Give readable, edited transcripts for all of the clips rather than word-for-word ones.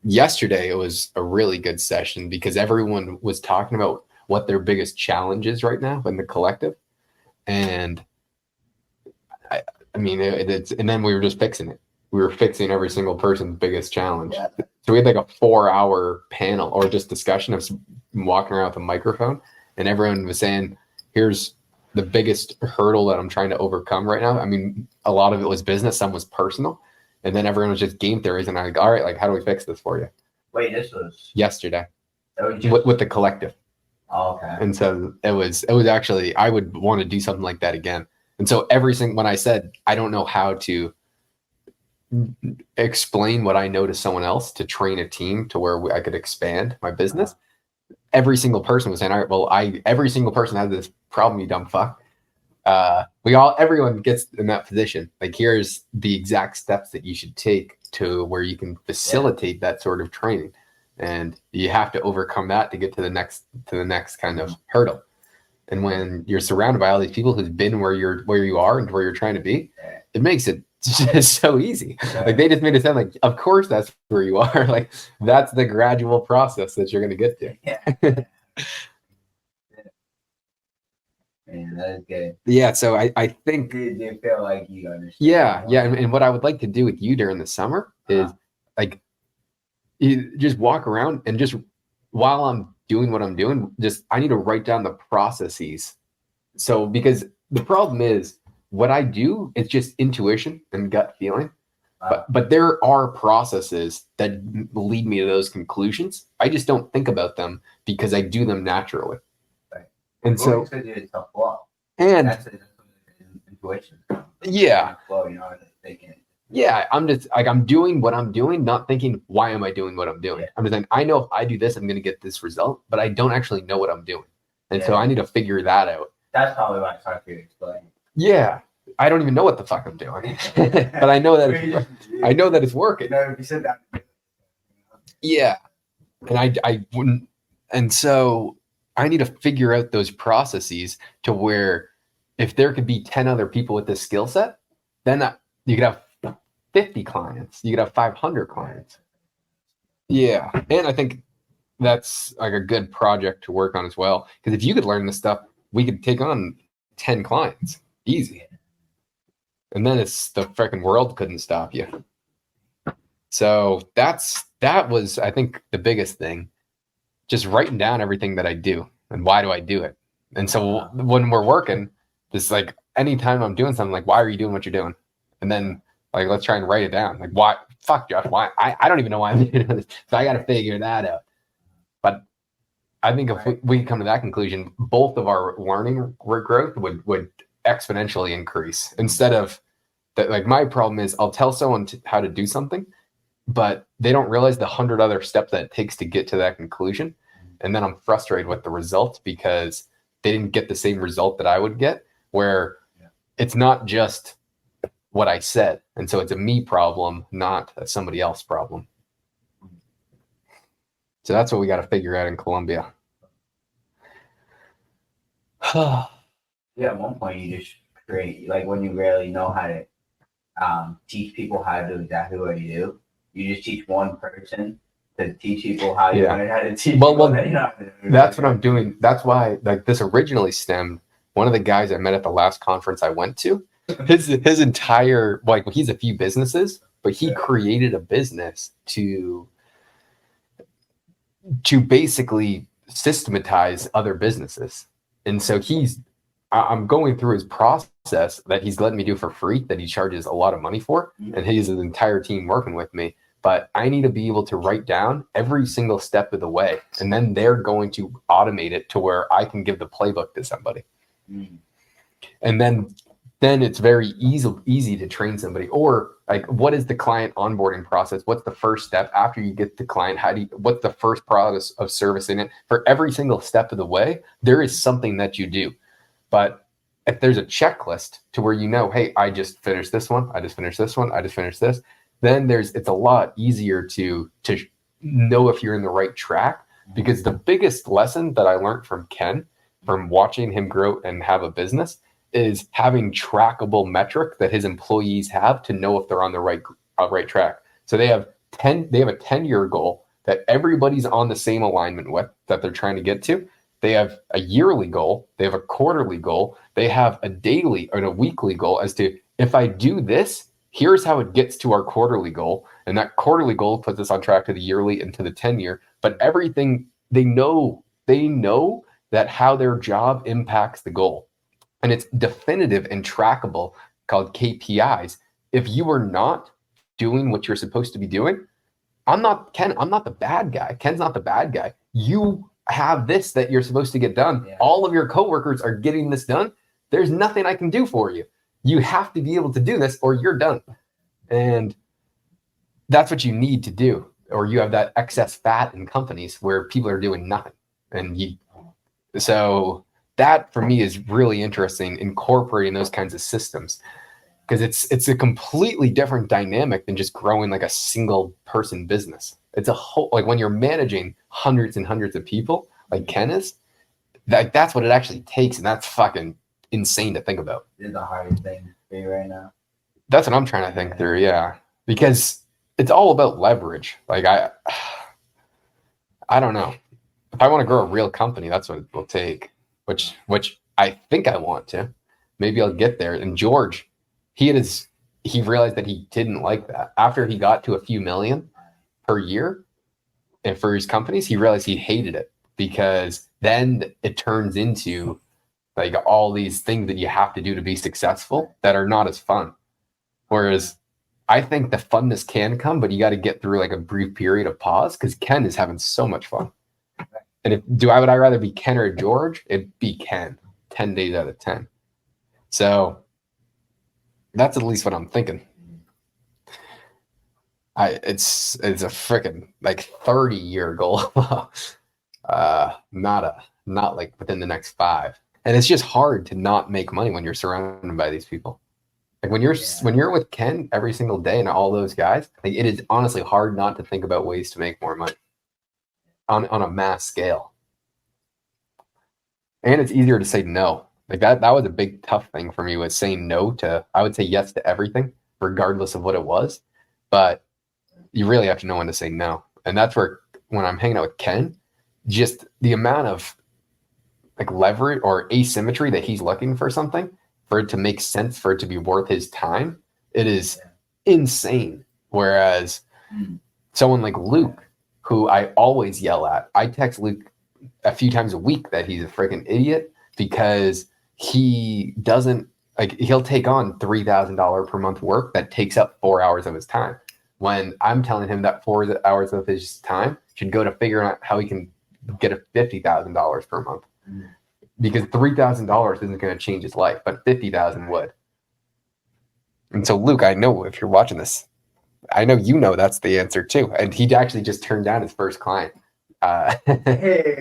yesterday it was a really good session because everyone was talking about what their biggest challenge is right now in the collective. And I, I mean, it's, and then we were just fixing it. We were fixing every single person's biggest challenge. Yeah. So we had like a 4-hour panel or just discussion of walking around with a microphone, and everyone was saying, here's the biggest hurdle that I'm trying to overcome right now. I mean, a lot of it was business, some was personal. And then everyone was just game theories, and I'm like, all right, like, how do we fix this for you? Wait, this was Yesterday just... with the collective. Oh, okay. And so it was actually, I would want to do something like that again. And so when I said, I don't know how to explain what I know to someone else to train a team to where I could expand my business, every single person was saying, all right, well, every single person has this problem, you dumb fuck. Everyone gets in that position. Like, here's the exact steps that you should take to where you can facilitate that sort of training. And you have to overcome that to get to the next kind of hurdle. And when you're surrounded by all these people who've been where you are and where you're trying to be, it makes it just so easy. Like, they just made it sound like, of course that's where you are. Like, that's the gradual process that you're going to get to. Yeah. Man, that is good. Yeah, so I think... Do you feel like you understand? Yeah. And what I would like to do with you during the summer is, like, you just walk around and just, while I'm doing what I'm doing, just, I need to write down the processes. So, because the problem is, what I do is just intuition and gut feeling. But there are processes that lead me to those conclusions. I just don't think about them because I do them naturally. Right. And well, so, it's a flow. And that's intuition. Yeah. Flow, you know, thinking. Yeah, I'm just like, I'm doing what I'm doing, not thinking, why am I doing what I'm doing? Yeah. I'm just like, I know if I do this, I'm going to get this result, but I don't actually know what I'm doing. And so I need to figure that out. That's probably why I started to explain. Yeah. I don't even know what the fuck I'm doing, but I know that it's working. No, you said that. Yeah. And I wouldn't. And so I need to figure out those processes to where if there could be 10 other people with this skill set, then you could have 50 clients, you could have 500 clients. Yeah. And I think that's like a good project to work on as well. Because if you could learn this stuff, we could take on 10 clients easy. And then it's the freaking world couldn't stop you. So that was, I think, the biggest thing. Just writing down everything that I do and why do I do it. And so when we're working, just like anytime I'm doing something, like, why are you doing what you're doing? And then, like, let's try and write it down. Like, why? Fuck, Josh, why? I don't even know why I'm doing this. So I got to figure that out. But I think if we come to that conclusion, both of our learning growth would exponentially increase. Instead of that, like, my problem is I'll tell someone how to do something, but they don't realize the 100 other steps that it takes to get to that conclusion. And then I'm frustrated with the results because they didn't get the same result that I would get, where it's not just what I said. And so it's a me problem, not a somebody else problem. So that's what we got to figure out in Colombia. Yeah, at one point you just create, like, when you really know how to teach people how to do exactly what you do, you just teach one person to teach people how you learn how to teach people. That's what I'm doing. That's why, like, this originally stemmed, one of the guys I met at the last conference I went to, his entire, like, he's a few businesses, but he created a business to basically systematize other businesses. And so I'm going through his process that he's letting me do for free, that he charges a lot of money for, and he has his entire team working with me. But I need to be able to write down every single step of the way, and then they're going to automate it to where I can give the playbook to somebody. And then it's very easy to train somebody. Or, like, what is the client onboarding process? What's the first step after you get the client? What's the first process of servicing it? For every single step of the way, there is something that you do. But if there's a checklist to where you know, hey, I just finished this one, I just finished this one, I just finished this, then it's a lot easier to know if you're in the right track. Because the biggest lesson that I learned from Ken, from watching him grow and have a business, is having trackable metric that his employees have to know if they're on the right track. So they have have a 10-year goal that everybody's on the same alignment with, that they're trying to get to. They have a yearly goal, they have a quarterly goal, they have a daily and a weekly goal as to, if I do this, here's how it gets to our quarterly goal. And that quarterly goal puts us on track to the yearly and to the 10-year. But everything, they know that how their job impacts the goal. And it's definitive and trackable, called KPIs. If you are not doing what you're supposed to be doing, I'm not the bad guy. Ken's not the bad guy. You have this that you're supposed to get done. Yeah. All of your coworkers are getting this done. There's nothing I can do for you. You have to be able to do this or you're done. And that's what you need to do. Or you have that excess fat in companies where people are doing nothing. So that for me is really interesting, incorporating those kinds of systems, because it's a completely different dynamic than just growing like a single person business. It's a whole, like when you're managing hundreds and hundreds of people like Ken is, that's what it actually takes. And that's fucking insane to think about. It's the hardest thing for you right now. That's what I'm trying to think through. Yeah. Because it's all about leverage. Like I don't know. If I want to grow a real company, that's what it will take, which I think I want to. Maybe I'll get there. And George, he realized that he didn't like that. After he got to a few million per year and for his companies, he realized he hated it, because then it turns into like all these things that you have to do to be successful that are not as fun. Whereas I think the funness can come, but you got to get through like a brief period of pause, because Ken is having so much fun. And would I rather be Ken or George? It'd be Ken 10 days out of 10. So that's at least what I'm thinking. It's a freaking like 30-year goal. Not like within the next 5. And it's just hard to not make money when you're surrounded by these people. Like when you're with Ken every single day and all those guys, like it is honestly hard not to think about ways to make more money on a mass scale. And it's easier to say no. Like that was a big tough thing for me, was saying no to, I would say yes to everything, regardless of what it was. But you really have to know when to say no. And that's where, when I'm hanging out with Ken, just the amount of like leverage or asymmetry that he's looking for something, for it to make sense, for it to be worth his time, it is insane. Whereas someone like Luke, who I always yell at, I text Luke a few times a week that he's a freaking idiot, because he doesn't, like, he'll take on $3,000 per month work that takes up 4 hours of his time, when I'm telling him that 4 hours of his time should go to figuring out how he can get a $50,000 per month. Because $3,000 isn't going to change his life, but $50,000 would. And so, Luke, I know if you're watching this, I know you know that's the answer too. And he actually just turned down his first client,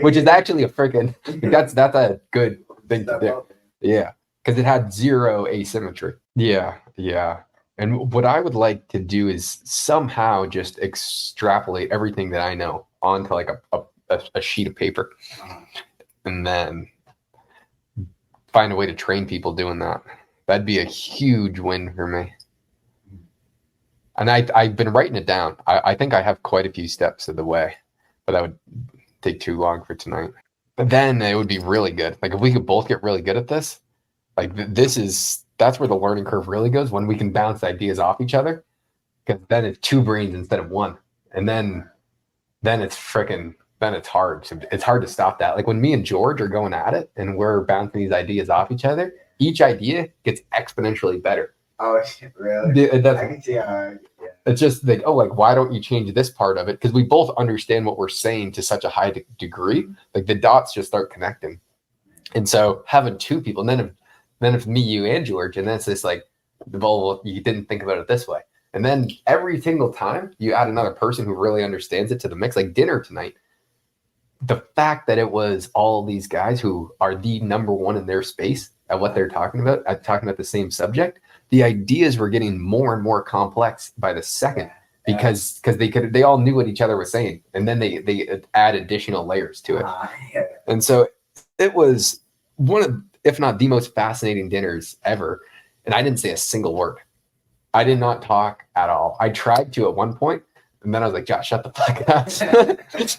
which is actually a freaking, that's a good thing to do. Yeah, because it had zero asymmetry. Yeah. And what I would like to do is somehow just extrapolate everything that I know onto like a sheet of paper, and then find a way to train people doing that. That'd be a huge win for me. And I've been writing it down. I think I have quite a few steps of the way, but that would take too long for tonight. But then it would be really good. Like if we could both get really good at this, like that's where the learning curve really goes, when we can bounce ideas off each other, because then it's 2 brains instead of 1. And then it's freaking, then it's hard. It's hard to stop that. Like when me and George are going at it and we're bouncing these ideas off each other, each idea gets exponentially better. Oh, really? I can see how. Yeah. It's just like, oh, like, why don't you change this part of it? Because we both understand what we're saying to such a high degree. Like the dots just start connecting. And so having 2 people, and then if me, you, and George, and then it's just like, well, you didn't think about it this way. And then every single time you add another person who really understands it to the mix, like dinner tonight, the fact that it was all these guys who are the number one in their space at what they're talking about the same subject, the ideas were getting more and more complex by the second, because they all knew what each other was saying, and then they add additional layers to it. And so it was one of, if not the most fascinating dinners ever. And I didn't say a single word. I did not talk at all. I tried to at one point, And then I was like, Josh, shut the fuck up.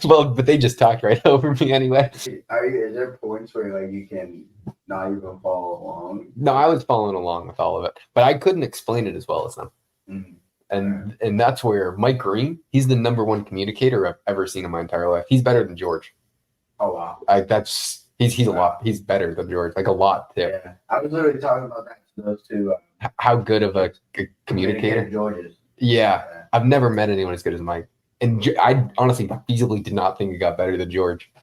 Well, but they just talked right over me anyway. Is there points where like you can not even follow along? No, I was following along with all of it, but I couldn't explain it as well as them. Mhm. And that's where Mike Green, he's the number one communicator I've ever seen in my entire life. He's better than George. Oh wow. He's a lot. He's better than George, like a lot too. Yeah, I was literally talking about that to those two. How good of a communicator. Georges. Yeah, I've never met anyone as good as Mike. And I honestly feasibly did not think he got better than George.